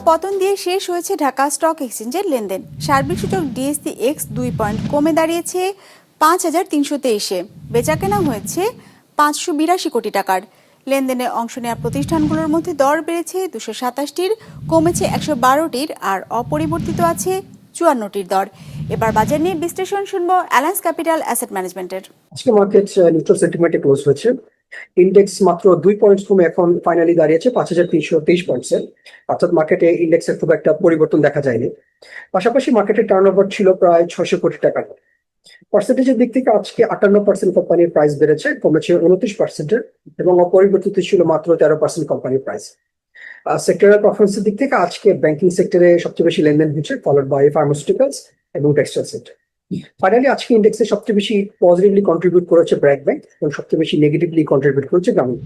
পতন দিয়ে শেষ হয়েছে ঢাকা স্টক এক্সচেঞ্জের লেনদেন। সার্বিক সূচক ডিএসসি এক্স 2 পয়েন্ট কমে দাঁড়িয়েছে 5,323-এ। বেচাকেনা হয়েছে 582 কোটি টাকার। লেনদেনে অংশ নেওয়া প্রতিষ্ঠানগুলোর মধ্যে দর বেড়েছে 227টির, কমেছে 112টির, আর অপরিবর্তিত আছে 54টির দর। এবার বাজার নিয়ে বিশ্লেষণ শুনবো অ্যালায়েন্স ক্যাপিটাল অ্যাসেট ম্যানেজমেন্টের। আজকে মার্কেট নিউট্রাল সেন্টিমেন্টে ক্লোজ হয়েছে। ইন্ডেক্স মাত্র 2 পয়েন্টস কমে এখন ফাইনালি দাঁড়িয়েছে 5,323 পয়েন্টসে, অর্থাৎ মার্কেটে ইন্ডেক্সের খুব একটা পরিবর্তন দেখা যায়নি। পাশাপাশি মার্কেটের টার্নওভার ছিল প্রায় 600 কোটি টাকার। পার্সেন্টেজের দিক থেকে আজকে 58% কোম্পানির প্রাইস বেড়েছে, কমেছে 29%-এর, এবং অপরিবর্তিত ছিল মাত্র 13% কোম্পানির প্রাইস। সেক্টরাল পারফরমেন্সের দিক থেকে আজকে ব্যাংকিং সেক্টরে সবচেয়ে বেশি লেনদেন হয়েছে, ফলোড বাই ফার্মাসিউটিক্যালস এবং টেক্সটাইল সেক্টর। ফাইনালি আজকে ইন্ডেক্সে সবচেয়ে বেশি পজিটিভলি কন্ট্রিবিউট করেছে ব্র্যাক ব্যাংক এবং সবচেয়ে বেশি নেগেটিভলি কন্ট্রিবিউট করেছে গ্রামীণ।